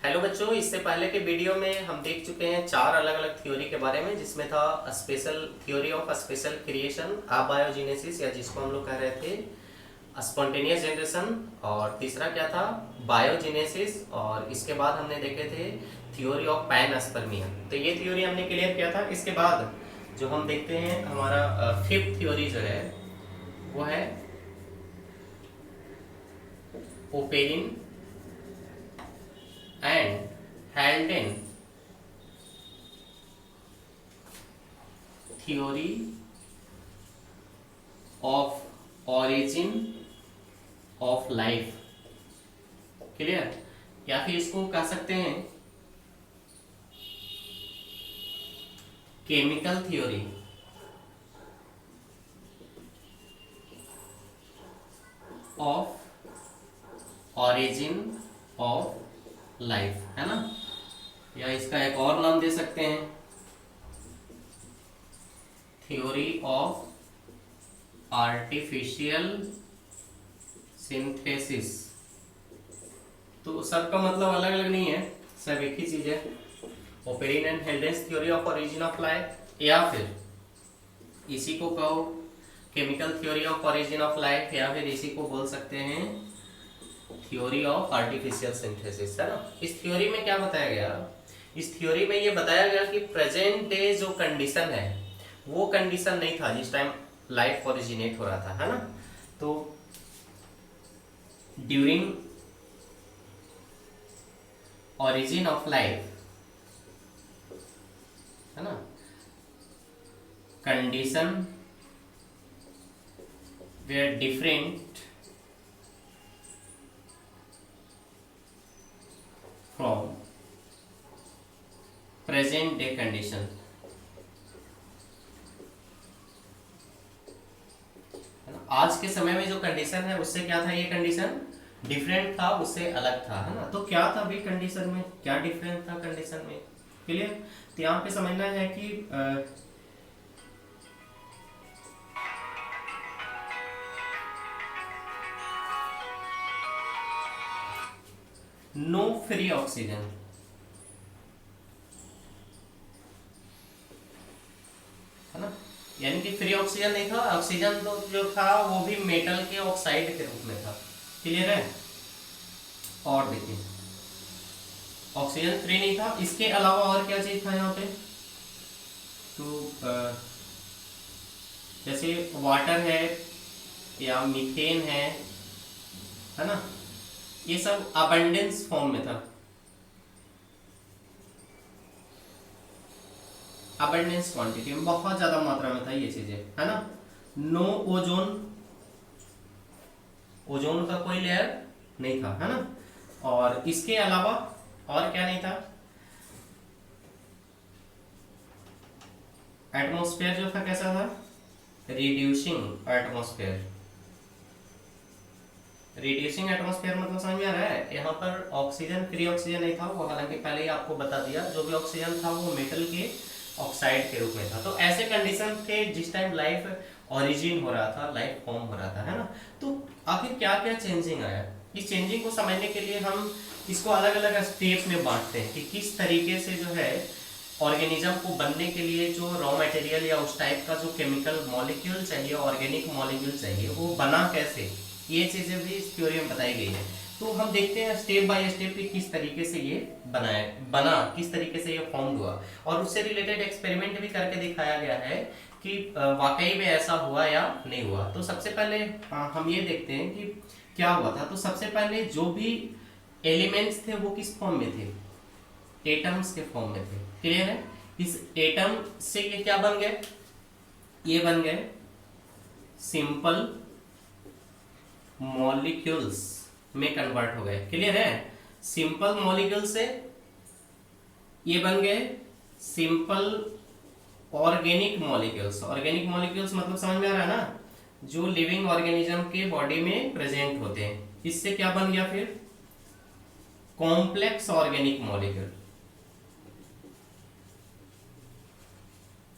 Hello बच्चों, इससे पहले के वीडियो में हम देख चुके हैं चार अलग अलग थ्योरी के बारे में, जिसमें था special theory of special creation, abiogenesis या जिसको हम लोग कह रहे थे स्पॉन्टेनियस जनरेशन, और तीसरा क्या था बायोजेनेसिस, और इसके बाद हमने देखे थे थ्योरी ऑफ पैनस्पर्मिया। तो ये थ्योरी हमने क्लियर किया था। इसके बाद जो हम देखते हैं हमारा फिफ्थ थ्योरी जो है वो है Oparin and Haldane theory of origin of life. Clear? या फिर इसको कह सकते हैं chemical theory of origin of life, है ना। या इसका एक और नाम दे सकते हैं थ्योरी ऑफ आर्टिफिशियल सिंथेसिस। तो सबका मतलब अलग अलग नहीं है, सब एक ही चीज है। Oparin and Haldane's theory of origin of life, या फिर इसी को कहो chemical theory of origin of life, या फिर इसी को बोल सकते हैं थ्योरी ऑफ आर्टिफिशियल सिंथेसिस, है ना। इस थ्योरी में क्या बताया गया? इस थ्योरी में ये बताया गया कि प्रेजेंट डे जो कंडीशन है वो कंडीशन नहीं था जिस टाइम लाइफ ओरिजिनेट हो रहा था, है ना। तो ड्यूरिंग ओरिजिन ऑफ लाइफ, है ना, condition were different from present day condition, आज के समय में जो कंडीशन है उससे क्या था, ये कंडीशन डिफरेंट था, उससे अलग था, है ना। तो क्या था भी कंडीशन में, क्या डिफरेंट था कंडीशन में? क्लियर? तो यहाँ पे समझना है कि नो फ्री ऑक्सीजन, है ना। यानी कि फ्री ऑक्सीजन नहीं था, ऑक्सीजन तो जो था वो भी मेटल के ऑक्साइड के रूप में था। क्लियर है? और देखिए ऑक्सीजन फ्री नहीं था, इसके अलावा और क्या चीज था यहाँ पे? तो जैसे वाटर है या मीथेन है ना, ये सब अबंडेंस फॉर्म में था, अबंडेंस क्वांटिटी में, बहुत ज्यादा मात्रा में था ये चीजें, है ना। नो ओजोन, ओजोन का कोई लेयर नहीं था, है ना। और इसके अलावा और क्या नहीं था? एटमॉस्फेयर जो था कैसा था? Reducing atmosphere. रिड्यूसिंग एटमॉस्फेयर मतलब समझ में आ रहा है? यहाँ पर ऑक्सीजन, फ्री ऑक्सीजन नहीं था वो, हालांकि पहले ही आपको बता दिया, जो भी ऑक्सीजन था वो मेटल के ऑक्साइड के रूप में था। तो ऐसे कंडीशन थे जिस टाइम लाइफ ओरिजिन हो रहा था, लाइफ फॉर्म हो रहा था, है ना। तो आखिर क्या क्या चेंजिंग आया, इस चेंजिंग को समझने के लिए हम इसको अलग अलग स्टेप में बांटते हैं कि किस तरीके से जो है ऑर्गेनिज्म को बनने के लिए जो रॉ मटेरियल या उस टाइप का जो केमिकल मॉलिक्यूल चाहिए, ऑर्गेनिक मॉलिक्यूल चाहिए, वो बना कैसे, ये चीजें भी इस थ्योरी में बताई गई है। तो हम देखते हैं स्टेप बाय स्टेप कि किस तरीके से ये बना, किस तरीके से ये फॉर्म हुआ, और उससे रिलेटेड एक्सपेरिमेंट भी करके दिखाया गया है कि वाकई में ऐसा हुआ या नहीं हुआ। तो सबसे पहले हम ये देखते हैं कि क्या हुआ था। तो सबसे पहले जो भी एलिमेंट्स थे वो किस फॉर्म में थे? एटम्स के फॉर्म में थे। क्लियर है? इस एटम से ये क्या बन गए? ये बन गए सिंपल मॉलिक्यूल्स में कन्वर्ट हो गए। क्लियर है? सिंपल मॉलिक्यूल से ये बन गए simple organic molecules. Organic molecules मतलब समझ में आ रहा है ना, जो लिविंग ऑर्गेनिज्म के बॉडी में प्रेजेंट होते हैं। इससे क्या बन गया फिर? Complex organic molecule.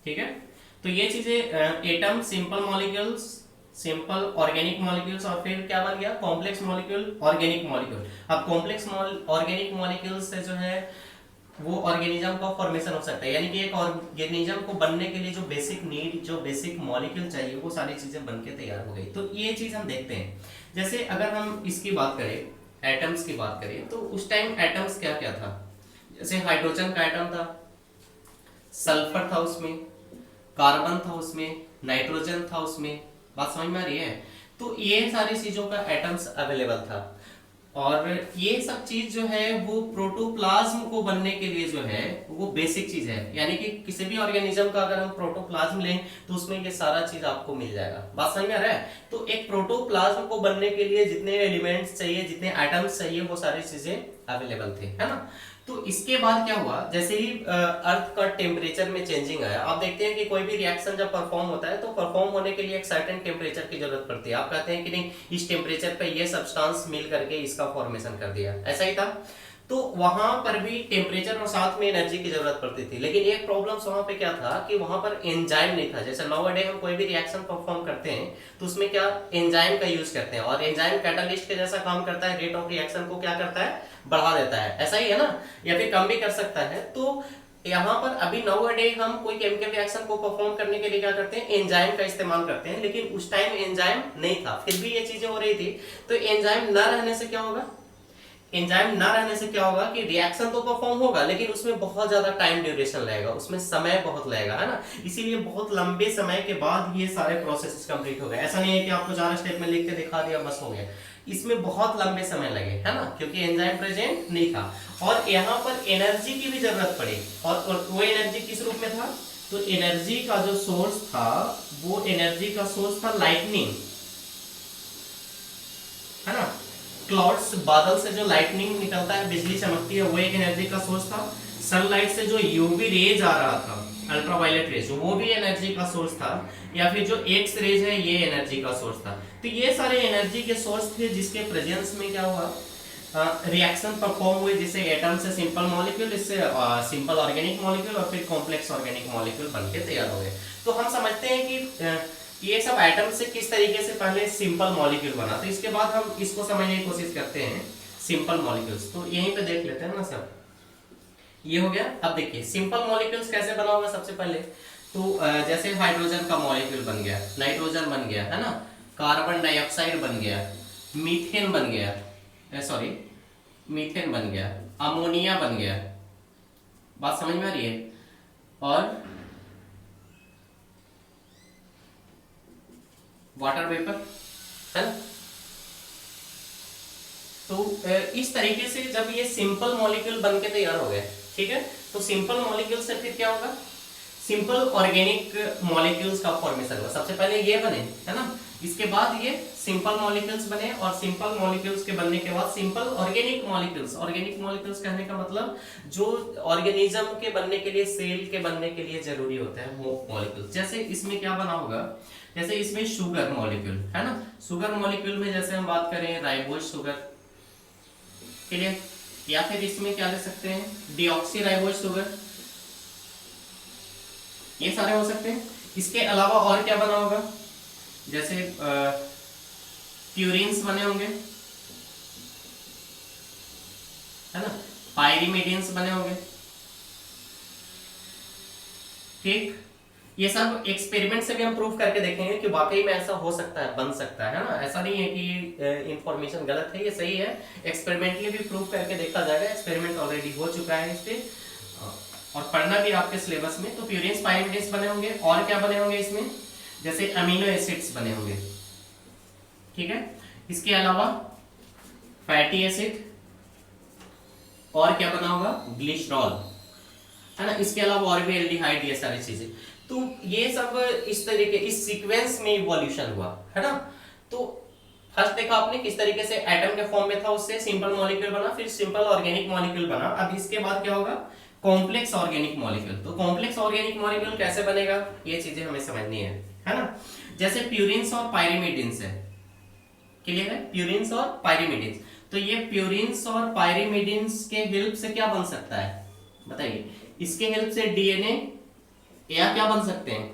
ठीक है? तो ये चीजें atom, simple molecules simple organic molecules और फिर क्या बन गया कॉम्प्लेक्स मॉलिक्यूल ऑर्गेनिक मॉलिक्यूल। अब कॉम्प्लेक्स ऑर्गेनिक मॉलिक्यूल से जो है वो ऑर्गेनिज्म का फॉर्मेशन हो सकता है, यानी कि एक ऑर्गेनिज्म को बनने के लिए जो बेसिक नीड जो बेसिक मॉलिक्यूल चाहिए वो सारी चीजें बनके तैयार हो गई। तो ये चीज हम देखते हैं। जैसे अगर हम इसकी बात करें एटम्स की बात करें तो उस टाइम एटम्स क्या क्या था, जैसे हाइड्रोजन का एटम था, सल्फर था उसमें, कार्बन था उसमें, नाइट्रोजन था उसमें, बात समझ में आ रही है। तो ये सारी चीजों का एटम्स अवेलेबल था और ये सब चीज जो है वो प्रोटोप्लाज्म को बनने के लिए जो है वो बेसिक चीज है, यानी कि किसी भी ऑर्गेनिज्म का अगर हम प्रोटोप्लाज्म लें तो उसमें ये सारा चीज आपको मिल जाएगा। बात समझ में आ रहा है। तो एक प्रोटोप्लाज्म को बनने के लिए जितने एलिमेंट्स चाहिए जितने एटम्स चाहिए वो सारी चीजें अवेलेबल थे, है ना। तो इसके बाद क्या हुआ, जैसे ही अर्थ का टेम्परेचर में चेंजिंग आया, आप देखते हैं कि कोई भी रिएक्शन जब परफॉर्म होता है तो परफॉर्म होने के लिए एक सर्टेन टेम्परेचर की जरूरत पड़ती है। आप कहते हैं कि नहीं इस टेम्परेचर पे ये सब्सटेंस मिल करके इसका फॉर्मेशन कर दिया, ऐसा ही था। तो वहां पर भी टेम्परेचर और साथ में एनर्जी की जरूरत पड़ती थी, लेकिन एक प्रॉब्लम वहां पे क्या था कि वहां पर एंजाइम नहीं था। जैसे नाउअडे हम कोई भी रिएक्शन परफॉर्म करते हैं तो उसमें क्या एंजाइम का यूज करते हैं और एंजाइम कैटालिस्ट के जैसा काम करता है, रेट ऑफ रिएक्शन को क्या करता है बढ़ा देता है, ऐसा ही है ना, या फिर कम भी कर सकता है। तो यहाँ पर अभी नाउअडे हम कोई केमिकल रिएक्शन को परफॉर्म करने के लिए क्या करते हैं एंजाइम का इस्तेमाल करते हैं, लेकिन उस टाइम एंजाइम नहीं था फिर भी ये चीजें हो रही थी। तो एंजाइम न रहने से क्या होगा, एंजाइम ना रहने से क्या होगा कि रिएक्शन तो परफॉर्म होगा लेकिन उसमें बहुत ज्यादा टाइम ड्यूरेशन लगेगा, उसमें समय बहुत लगेगा, है ना। इसीलिए बहुत लंबे समय के बाद ये सारे प्रोसेसेस कंप्लीट हो गए। ऐसा नहीं है कि आपको 4 स्टेप में लिख के दिखा दिया बस हो गया, इसमें बहुत लंबे समय लगे, है ना, क्योंकि एंजाइम प्रेजेंट नहीं था। और यहाँ पर एनर्जी की भी जरूरत पड़ी और वो एनर्जी किस रूप में था, तो एनर्जी का जो सोर्स था वो एनर्जी का सोर्स था लाइटनिंग, है ना। क्लाउड्स बादल से जो लाइटनिंग निकलता है बिजली चमकती है वो एक एनर्जी का सोर्स था। सनलाइट से जो यूवी रेज आ रहा था अल्ट्रावायलेट रेज वो भी एनर्जी का सोर्स था, या फिर जो एक्स रेज है ये एनर्जी का सोर्स था। तो ये सारे एनर्जी के सोर्स थे जिसके प्रेजेंस में क्या हुआ रिएक्शन परफॉर्म हुए, जिससे एटम से सिंपल मॉलिक्यूल, इससे सिंपल ऑर्गेनिक मॉलिक्यूल और फिर कॉम्प्लेक्स ऑर्गेनिक मॉलिक्यूल बनके तैयार हो गए। तो हम समझते हैं कि ये सब एटम से किस तरीके से पहले सिंपल मॉलिक्यूल बना, तो इसके बाद हम इसको समझने की कोशिश करते हैं सिंपल मॉलिक्यूल्स। तो यहीं पे देख लेते हैं ना सब, ये हो गया। अब देखिए सिंपल मॉलिक्यूल्स कैसे बना होगा। सबसे पहले तो जैसे हाइड्रोजन का मॉलिक्यूल बन गया, नाइट्रोजन बन गया, है ना, कार्बन डाइऑक्साइड बन गया, मीथेन बन गया, सॉरी मीथेन बन गया, अमोनिया बन गया, बात समझ में आ रही है, और वाटर वेपर, है ना। तो इस तरीके से जब ये सिंपल मॉलिक्यूल बन के तैयार हो गए, ठीक है, तो सिंपल मॉलिक्यूल से फिर क्या होगा, सिंपल ऑर्गेनिक मॉलिक्यूल्स का फॉर्मेशन हुआ। सबसे पहले ये बने, है ना, इसके बाद ये सिंपल मॉलिक्यूल्स बने और सिंपल मॉलिक्यूल्स के बनने के बाद simple organic molecules. Organic molecules कहने का मतलब जो ऑर्गेनिज्म के बनने के लिए, सेल के बनने के लिए जरूरी होते हैं वो मॉलिक्यूल्स। जैसे इसमें क्या बना होगा, जैसे इसमें शुगर मॉलिक्यूल, है ना, शुगर मॉलिक्यूल में जैसे हम बात करें राइबोज शुगर, क्लियर, या फिर इसमें क्या ले सकते हैं डीऑक्सी राइबोज शुगर, ये सारे हो सकते हैं। इसके अलावा और क्या बना होगा, जैसे प्यूरिन्स बने होंगे, है ना, पायरीमिडीन्स बने होंगे, ठीक। ये सब एक्सपेरिमेंट से भी हम प्रूव करके देखेंगे कि वाकई में ऐसा हो सकता है, बन सकता है ना। ऐसा नहीं है कि इंफॉर्मेशन गलत है, ये सही है, एक्सपेरिमेंटली भी प्रूव करके देखा जाएगा। एक्सपेरिमेंट ऑलरेडी हो चुका है इस पे और पढ़ना भी आपके सिलेबस में। तो प्यूरिन्स पायरीमिडीन्स बने होंगे, और क्या बने होंगे इसमें, जैसे अमीनो एसिड्स बने होंगे, ठीक है। इसके अलावा फैटी एसिड, और क्या बना होगा ग्लिसरॉल, है ना। इसके अलावा और भी एल्डिहाइड, ये सारी चीजें। तो ये सब इस तरीके इस सीक्वेंस में इवोल्यूशन हुआ, है ना। तो फर्स्ट देखा आपने किस तरीके से एटम के फॉर्म में था, उससे सिंपल मॉलिक्यूल बना, फिर सिंपल ऑर्गेनिक मॉलिक्यूल बना। अब इसके बाद क्या होगा कॉम्प्लेक्स ऑर्गेनिक मॉलिक्यूल। तो कॉम्प्लेक्स ऑर्गेनिक मॉलिक्यूल कैसे बनेगा ये चीजें हमें समझनी है ना। जैसे प्यूरिन्स और पायरीमिडीन्स है, क्लियर है, प्यूरिन्स और पायरीमिडीन्स। तो ये प्यूरिन्स और पायरीमिडीन्स के हेल्प से क्या बन सकता है बताइए। इसके हेल्प से डीएनए या क्या बन सकते हैं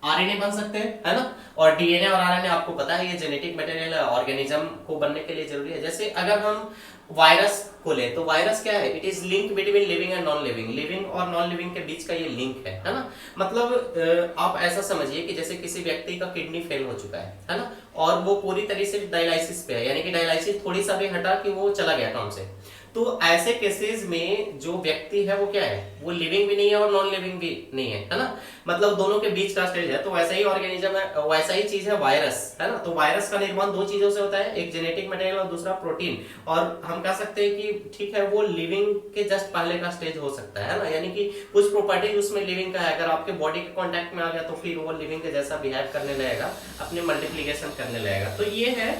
आरएनए बन सकते हैं, है ना। और डीएनए और आरएनए आपको पता है ये जेनेटिक मटेरियल है, ऑर्गेनिज्म को बनने के लिए जरूरी है। जैसे अगर हम वायरस को ले तो वायरस क्या है, it is link between living and non living, living और नॉन लिविंग के बीच का ये लिंक है ना। मतलब आप ऐसा समझिए कि जैसे किसी व्यक्ति का किडनी फेल हो चुका है ना, और वो पूरी तरीके से डायलिसिस पे है, यानी कि डायलिसिस थोड़ी सा भी हटा कि वो चला गया काम से। तो ऐसे केसेस में जो व्यक्ति है वो क्या है, वो लिविंग भी नहीं है और नॉन लिविंग भी नहीं है ना, मतलब दोनों के बीच का स्टेज है। तो वैसा ही ऑर्गेनिज्म है, वैसा ही चीज है वायरस, है ना। तो वायरस का निर्माण दो चीजों से होता है, एक जेनेटिक मटेरियल और दूसरा प्रोटीन। और हम कह सकते हैं कि ठीक है वो लिविंग के जस्ट पहले का स्टेज हो सकता है ना, यानी कि कुछ प्रॉपर्टीज उसमें लिविंग का है, अगर आपके बॉडी के कांटेक्ट में आ गया तो फिर वो लिविंग के जैसा बिहेव करने लगेगा, अपने मल्टीप्लिकेशन करने लगेगा। तो ये है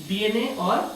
डीएनए और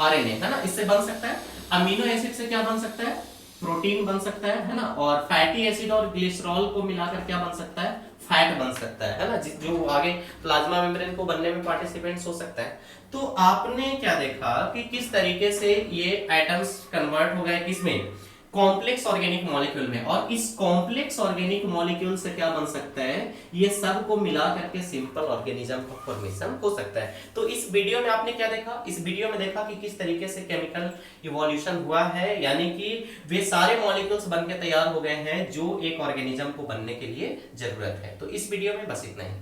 आरएनए, है ना। इससे बन सकता है अमीनो एसिड से क्या बन सकता है, प्रोटीन बन सकता है ना। और फैटी एसिड और ग्लिसरॉल को मिलाकर क्या बन सकता है, फैट बन सकता है ना, जो आगे प्लाज्मा मेम्ब्रेन को बनने में पार्टिसिपेंट्स हो सकता है। तो आपने क्या देखा कि किस तरीके से ये एटम्स कन्वर्ट हो गए किसमें, कॉम्प्लेक्स ऑर्गेनिक मॉलिक्यूल में। और इस कॉम्प्लेक्स ऑर्गेनिक मॉलिक्यूल से क्या बन सकता है, ये सब को मिला करके सिंपल ऑर्गेनिज्म का फॉर्मेशन हो सकता है। तो इस वीडियो में आपने क्या देखा, इस वीडियो में देखा कि किस तरीके से केमिकल इवोल्यूशन हुआ है, यानी कि वे सारे मॉलिक्यूल्स बनके तैयार हो गए हैं जो एक ऑर्गेनिज्म को बनने के लिए जरूरत है। तो इस वीडियो में बस इतना ही।